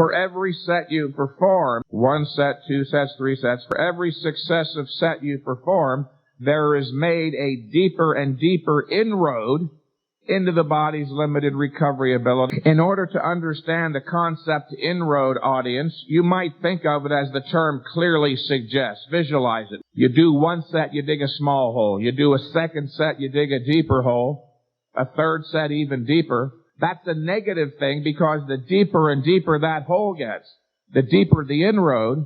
For every set you perform, 1 set, 2 sets, 3 sets, for every successive set you perform, there is made a deeper and deeper inroad into the body's limited recovery ability. In order to understand the concept inroad, audience, you might think of it as the term clearly suggests. Visualize it. You do 1 set, you dig a small hole. You do a 2nd set, you dig a deeper hole. A 3rd set, even deeper. That's a negative thing because the deeper and deeper that hole gets, the deeper the inroad,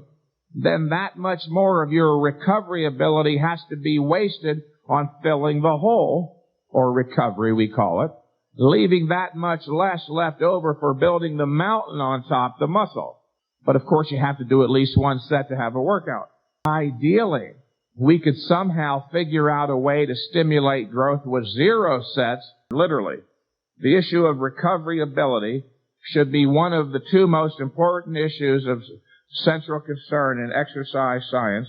then that much more of your recovery ability has to be wasted on filling the hole, or recovery we call it, leaving that much less left over for building the mountain on top, the muscle. But of course you have to do at least 1 set to have a workout. Ideally, we could somehow figure out a way to stimulate growth with 0 sets, literally. The issue of recovery ability should be one of the 2 most important issues of central concern in exercise science,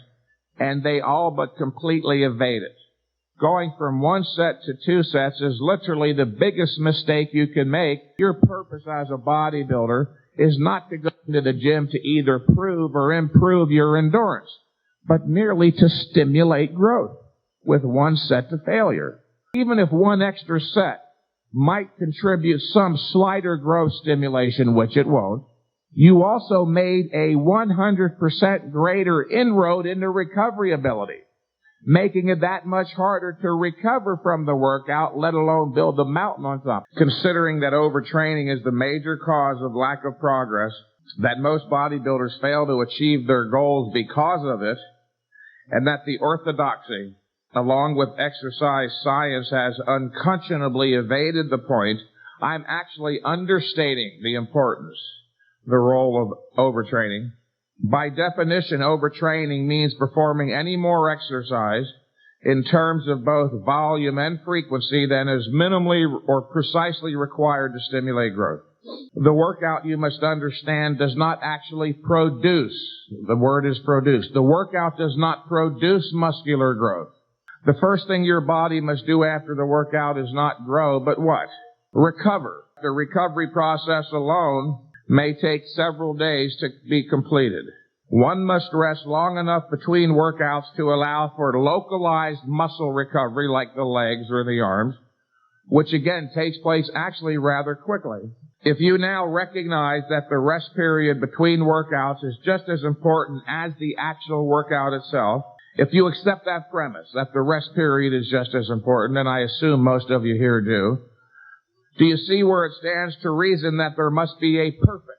and they all but completely evade it. Going from 1 set to 2 sets is literally the biggest mistake you can make. Your purpose as a bodybuilder is not to go into the gym to either prove or improve your endurance, but merely to stimulate growth with 1 set to failure. Even if 1 extra set might contribute some slighter growth stimulation, which it won't, you also made a 100% greater inroad into recovery ability, making it that much harder to recover from the workout, let alone build the mountain on top. Considering that overtraining is the major cause of lack of progress, that most bodybuilders fail to achieve their goals because of it, and that the orthodoxy, along with exercise science, has unconscionably evaded the point, I'm actually understating the importance, the role of overtraining. By definition, overtraining means performing any more exercise in terms of both volume and frequency than is minimally or precisely required to stimulate growth. The workout, you must understand, does not actually produce. The word is produce. The workout does not produce muscular growth. The first thing your body must do after the workout is not grow, but what? Recover. The recovery process alone may take several days to be completed. One must rest long enough between workouts to allow for localized muscle recovery like the legs or the arms, which again takes place actually rather quickly. If you now recognize that the rest period between workouts is just as important as the actual workout itself, if you accept that premise, that the rest period is just as important, and I assume most of you here do you see where it stands to reason that there must be a perfect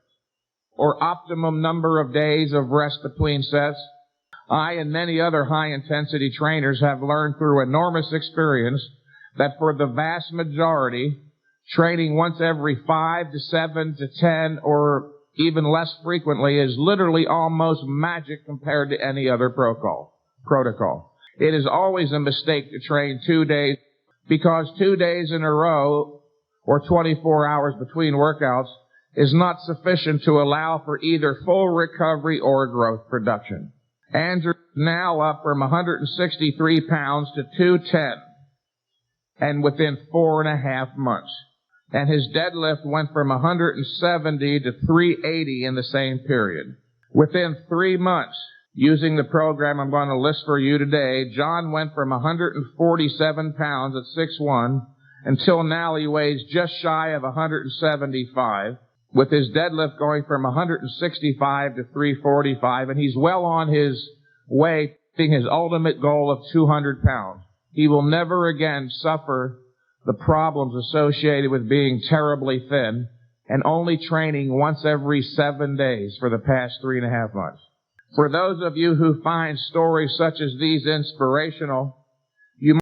or optimum number of days of rest between sets? I and many other high-intensity trainers have learned through enormous experience that for the vast majority, training once every 5 to 7 to 10 or even less frequently is literally almost magic compared to any other protocol. It is always a mistake to train 2 days because 2 days in a row or 24 hours between workouts is not sufficient to allow for either full recovery or growth production. Andrew is now up from 163 pounds to 210 and within 4.5 months. And his deadlift went from 170 to 380 in the same period. Within 3 months, using the program I'm going to list for you today, John went from 147 pounds at 6'1", until now he weighs just shy of 175, with his deadlift going from 165 to 345, and he's well on his way to his ultimate goal of 200 pounds. He will never again suffer the problems associated with being terribly thin and only training once every 7 days for the past 3.5 months. For those of you who find stories such as these inspirational,